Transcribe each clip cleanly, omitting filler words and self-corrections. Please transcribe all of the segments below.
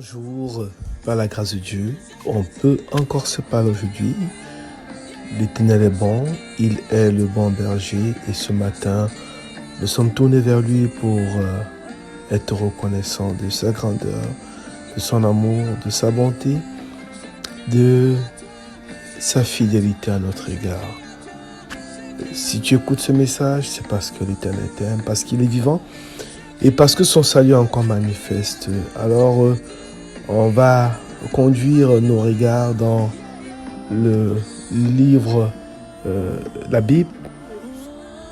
Bonjour, par la grâce de Dieu, on peut encore se parler aujourd'hui. L'Éternel est bon, il est le bon berger et ce matin, nous sommes tournés vers lui pour être reconnaissants de sa grandeur, de son amour, de sa bonté, de sa fidélité à notre égard. Si tu écoutes ce message, c'est parce que l'Éternel t'aime, parce qu'il est vivant et parce que son salut est encore manifeste. Alors, on va conduire nos regards dans le livre, la Bible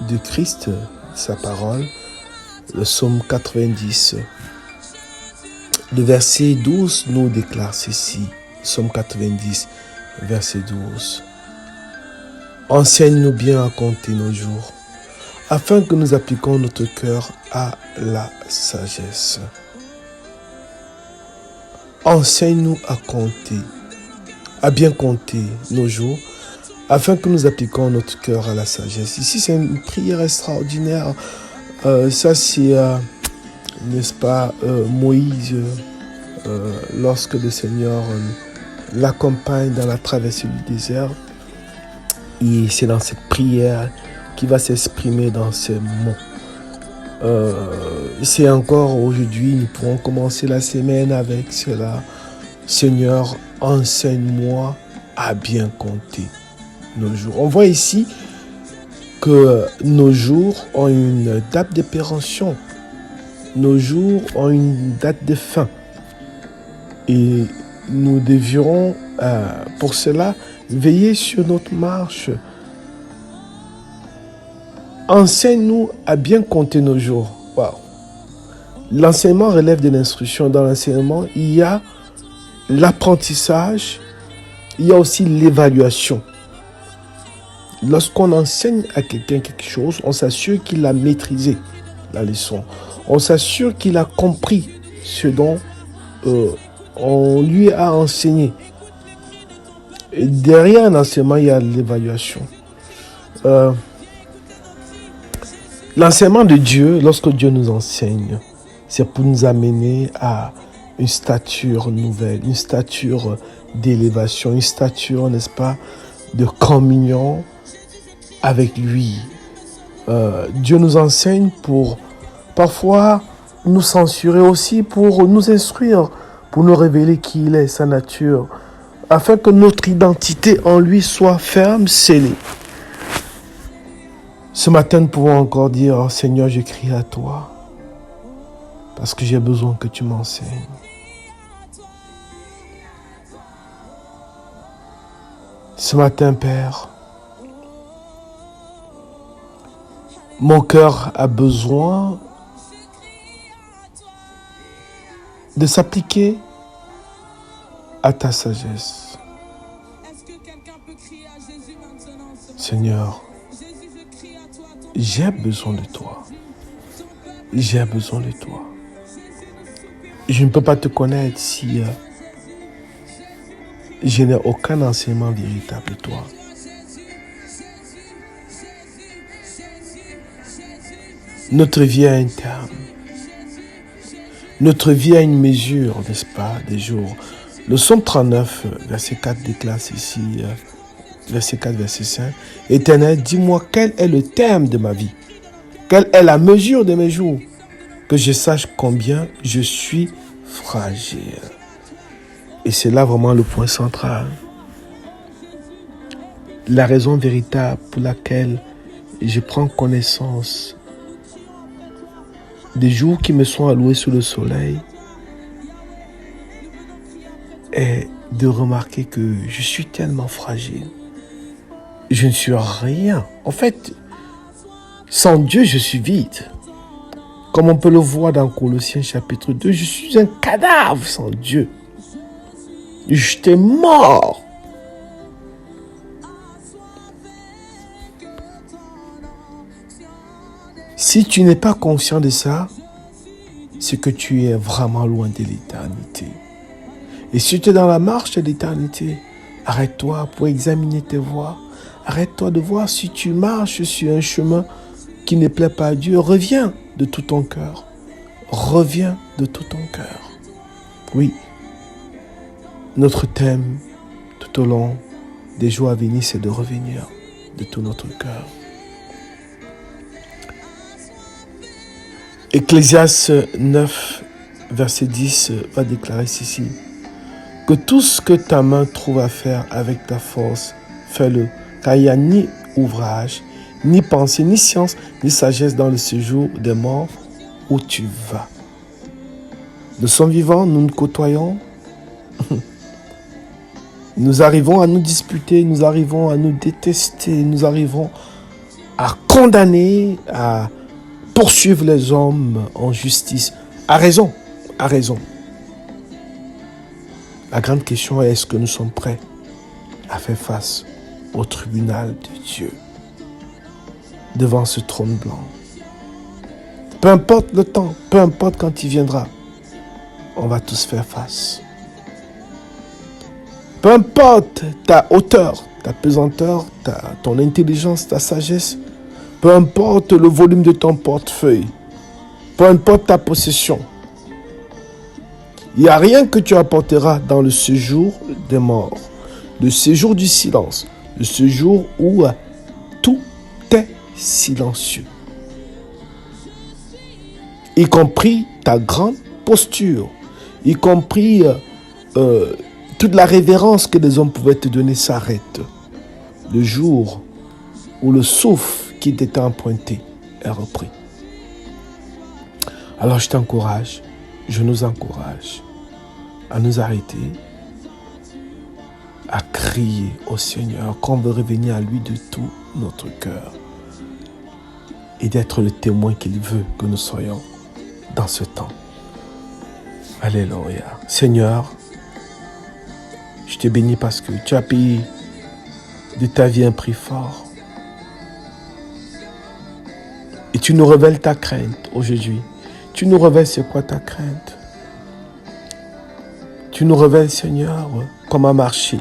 de Christ, sa parole, le psaume 90. Le verset 12 nous déclare ceci, psaume 90, verset 12. Enseigne-nous bien à compter nos jours, afin que nous appliquions notre cœur à la sagesse. Enseigne-nous à compter, à bien compter nos jours, afin que nous appliquions notre cœur à la sagesse. Ici, c'est une prière extraordinaire. Ça, c'est, n'est-ce pas, Moïse, lorsque le Seigneur l'accompagne dans la traversée du désert. Et c'est dans cette prière qu'il va s'exprimer dans ces mots. C'est encore aujourd'hui, nous pourrons commencer la semaine avec cela. Seigneur, enseigne-moi à bien compter nos jours. On voit ici que nos jours ont une date de péremption. Nos jours ont une date de fin. Et nous devrons, pour cela, veiller sur notre marche. Enseigne-nous à bien compter nos jours. Wow. L'enseignement relève de l'instruction. Dans l'enseignement, il y a l'apprentissage, il y a aussi l'évaluation. Lorsqu'on enseigne à quelqu'un quelque chose, on s'assure qu'il a maîtrisé la leçon. On s'assure qu'il a compris ce dont on lui a enseigné. Et derrière un enseignement, il y a l'évaluation. L'enseignement de Dieu, lorsque Dieu nous enseigne, c'est pour nous amener à une stature nouvelle, une stature d'élévation, une stature, n'est-ce pas, de communion avec lui. Dieu nous enseigne pour parfois nous censurer aussi, pour nous instruire, pour nous révéler qui il est, sa nature, afin que notre identité en lui soit ferme, scellée. Ce matin, nous pouvons encore dire, oh, Seigneur, je crie à toi, parce que j'ai besoin que tu m'enseignes. Ce matin, Père, mon cœur a besoin de s'appliquer à ta sagesse. Seigneur, j'ai besoin de toi. J'ai besoin de toi. Je ne peux pas te connaître si je n'ai aucun enseignement véritable de toi. Notre vie a un terme. Notre vie a une mesure, n'est-ce pas, des jours. Le psaume 39, verset 4 déclare ici, verset 4, verset 5. Éternel, dis-moi quel est le terme de ma vie? Quelle est la mesure de mes jours? Que je sache combien je suis fragile. Et c'est là vraiment le point central. La raison véritable pour laquelle je prends connaissance des jours qui me sont alloués sous le soleil est de remarquer que je suis tellement fragile. Je ne suis rien. En fait, sans Dieu, je suis vide. Comme on peut le voir dans Colossiens chapitre 2, je suis un cadavre sans Dieu. J'étais mort. Si tu n'es pas conscient de ça, c'est que tu es vraiment loin de l'éternité. Et si tu es dans la marche de l'éternité, arrête-toi pour examiner tes voies. Arrête-toi de voir si tu marches sur un chemin qui ne plaît pas à Dieu. Reviens de tout ton cœur. Reviens de tout ton cœur. Oui, Notre thème tout au long des jours à venir, c'est de revenir de tout notre cœur. Ecclésiaste 9, verset 10 va déclarer ceci: que tout ce que ta main trouve à faire avec ta force, fais-le, car il n'y a ni ouvrage, ni pensée, ni science, ni sagesse dans le séjour des morts où tu vas. Nous sommes vivants, nous nous côtoyons. Nous arrivons à nous disputer, nous arrivons à nous détester, nous arrivons à condamner, à poursuivre les hommes en justice. À raison, à raison. La grande question est, est-ce que nous sommes prêts à faire face au tribunal de Dieu, devant ce trône blanc? Peu importe le temps, peu importe quand il viendra, on va tous faire face. Peu importe ta hauteur, ta pesanteur, ton intelligence, ta sagesse, peu importe le volume de ton portefeuille, peu importe ta possession, il n'y a rien que tu apporteras dans le séjour des morts, le séjour du silence, le séjour où tout est silencieux, y compris ta grande posture, y compris toute la révérence que les hommes pouvaient te donner s'arrête le jour où le souffle qui t'était emprunté est repris. Alors je t'encourage, je nous encourage à nous arrêter, à crier au Seigneur qu'on veut revenir à lui de tout notre cœur et d'être le témoin qu'il veut que nous soyons dans ce temps. Alléluia. Seigneur, je te bénis parce que tu as payé de ta vie un prix fort. Et tu nous révèles ta crainte aujourd'hui. Tu nous révèles c'est quoi ta crainte. Tu nous révèles, Seigneur, comment marcher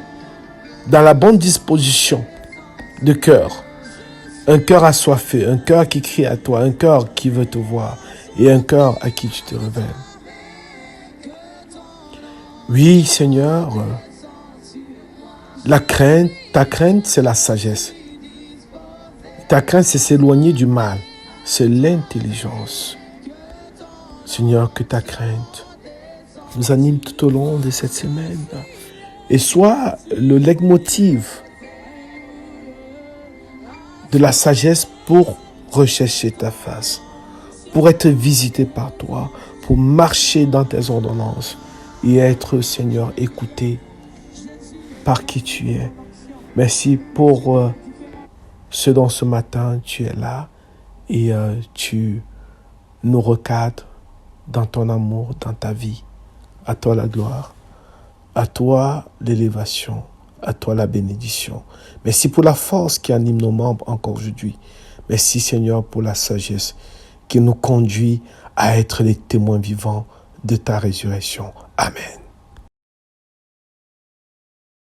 dans la bonne disposition de cœur. Un cœur assoiffé, un cœur qui crie à toi, un cœur qui veut te voir et un cœur à qui tu te révèles. Oui, Seigneur, ta crainte, c'est la sagesse. Ta crainte, c'est s'éloigner du mal. C'est l'intelligence. Seigneur, que ta crainte nous anime tout au long de cette semaine et soit le leitmotiv de la sagesse pour rechercher ta face, pour être visité par toi, pour marcher dans tes ordonnances et être, Seigneur, écouté par qui tu es. Merci pour ce dont ce matin tu es là et tu nous recadres dans ton amour, dans ta vie. À toi la gloire, à toi l'élévation, à toi la bénédiction. Merci pour la force qui anime nos membres encore aujourd'hui. Merci Seigneur pour la sagesse qui nous conduit à être les témoins vivants de ta résurrection. Amen.